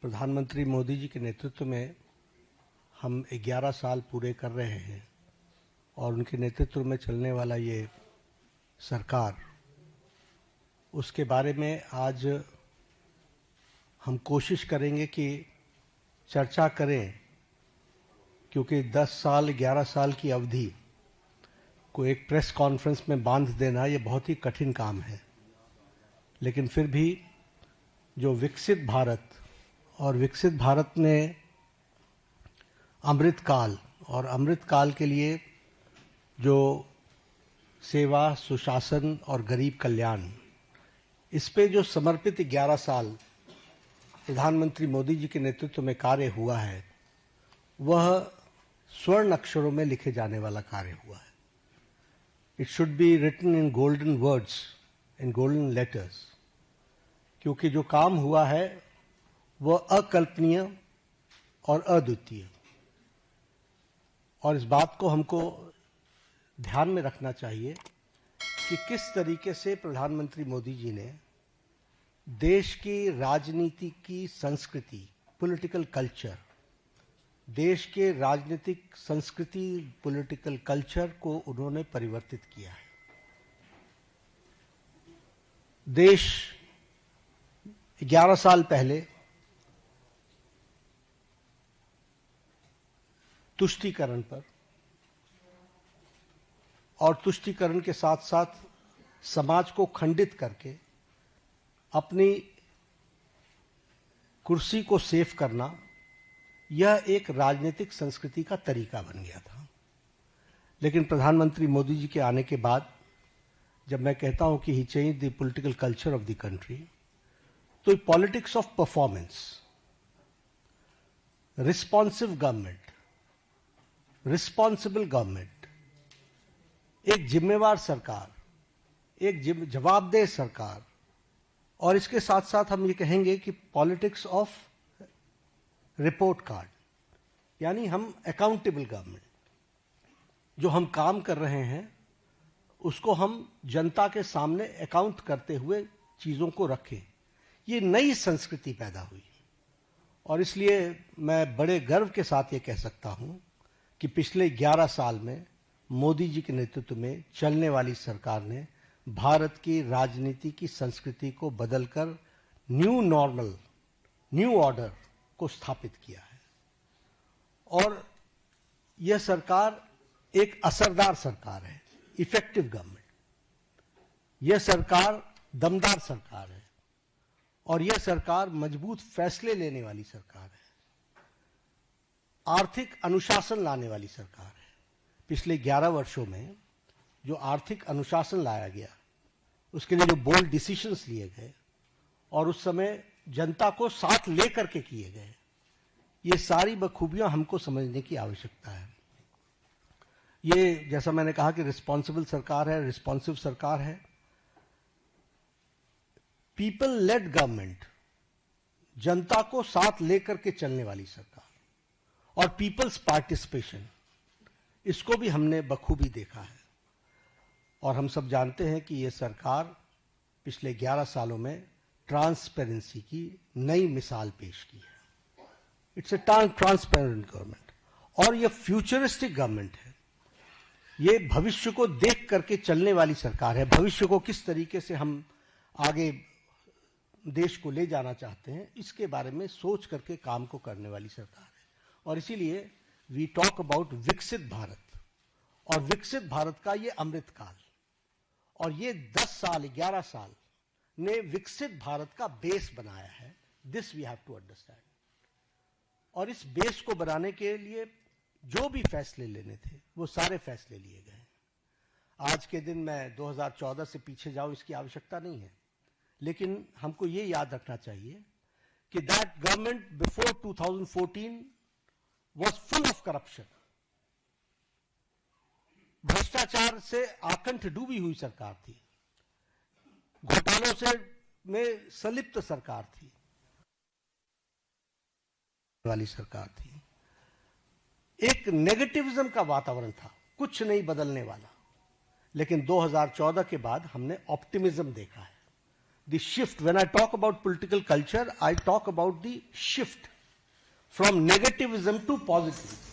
प्रधानमंत्री मोदी जी के नेतृत्व में हम 11 साल पूरे कर रहे हैं और उनके नेतृत्व में चलने वाला ये सरकार, उसके बारे में आज हम कोशिश करेंगे कि चर्चा करें, क्योंकि 10 साल 11 साल की अवधि को एक प्रेस कॉन्फ्रेंस में बांध देना ये बहुत ही कठिन काम है। लेकिन फिर भी जो विकसित भारत और विकसित भारत में अमृतकाल और अमृतकाल के लिए जो सेवा, सुशासन और गरीब कल्याण, इस पे जो समर्पित 11 साल प्रधानमंत्री मोदी जी के नेतृत्व में कार्य हुआ है, वह स्वर्ण अक्षरों में लिखे जाने वाला कार्य हुआ है। It should be written in golden words, in golden letters, क्योंकि जो काम हुआ है वह अकल्पनीय और अद्वितीय। और इस बात को हमको ध्यान में रखना चाहिए कि किस तरीके से प्रधानमंत्री मोदी जी ने देश की राजनीति की संस्कृति, पॉलिटिकल कल्चर, देश के राजनीतिक संस्कृति, पॉलिटिकल कल्चर को उन्होंने परिवर्तित किया है। देश 11 साल पहले तुष्टीकरण पर और तुष्टीकरण के साथ साथ समाज को खंडित करके अपनी कुर्सी को सेव करना, यह एक राजनीतिक संस्कृति का तरीका बन गया था। लेकिन प्रधानमंत्री मोदी जी के आने के बाद जब मैं कहता हूं कि he change the political culture of the country, तो politics of performance, responsive government, responsible government, एक जिम्मेवार सरकार, एक जवाबदेह सरकार, और इसके साथ साथ हम ये कहेंगे कि पॉलिटिक्स ऑफ रिपोर्ट कार्ड, यानी हम अकाउंटेबल गवर्नमेंट, जो हम काम कर रहे हैं उसको हम जनता के सामने अकाउंट करते हुए चीजों को रखें। ये नई संस्कृति पैदा हुई और इसलिए मैं बड़े गर्व के साथ ये कह सकता हूं कि पिछले 11 साल में मोदी जी के नेतृत्व में चलने वाली सरकार ने भारत की राजनीति की संस्कृति को बदलकर न्यू नॉर्मल, न्यू ऑर्डर को स्थापित किया है। और यह सरकार एक असरदार सरकार है, इफेक्टिव गवर्नमेंट। यह सरकार दमदार सरकार है और यह सरकार मजबूत फैसले लेने वाली सरकार है, आर्थिक अनुशासन लाने वाली सरकार है। पिछले 11 वर्षों में जो आर्थिक अनुशासन लाया गया, उसके लिए जो बोल्ड डिसीजंस लिए गए और उस समय जनता को साथ लेकर के किए गए, ये सारी बखूबियां हमको समझने की आवश्यकता है। ये जैसा मैंने कहा कि रिस्पॉन्सिबल सरकार है, रिस्पॉन्सिव सरकार है, पीपल लेड गवर्नमेंट, जनता को साथ लेकर के चलने वाली सरकार, और पीपल्स पार्टिसिपेशन, इसको भी हमने बखूबी देखा है। और हम सब जानते हैं कि यह सरकार पिछले 11 सालों में ट्रांसपेरेंसी की नई मिसाल पेश की है। इट्स ए ट्रांसपेरेंट गवर्नमेंट और यह फ्यूचरिस्टिक गवर्नमेंट है। ये भविष्य को देख करके चलने वाली सरकार है। भविष्य को किस तरीके से हम आगे देश को ले जाना चाहते हैं, इसके बारे में सोच करके काम को करने वाली सरकार है। और इसीलिए वी टॉक अबाउट विकसित भारत, और विकसित भारत का ये अमृतकाल, और ये 10 साल 11 साल ने विकसित भारत का बेस बनाया है। This we have to understand. और इस बेस को बनाने के लिए जो भी फैसले लेने थे, वो सारे फैसले लिए गए। आज के दिन मैं 2014 से पीछे जाऊं, इसकी आवश्यकता नहीं है, लेकिन हमको ये याद रखना चाहिए कि that government before 2014 was full of corruption। भ्रष्टाचार से आकंठ डूबी हुई सरकार थी, घोटालों से में संलिप्त सरकार थी, वाली सरकार थी। एक नेगेटिविज्म का वातावरण था, कुछ नहीं बदलने वाला। लेकिन 2014 के बाद हमने ऑप्टिमिज्म देखा है। the shift. When I talk about political culture, I talk about the shift from negativism to positivism.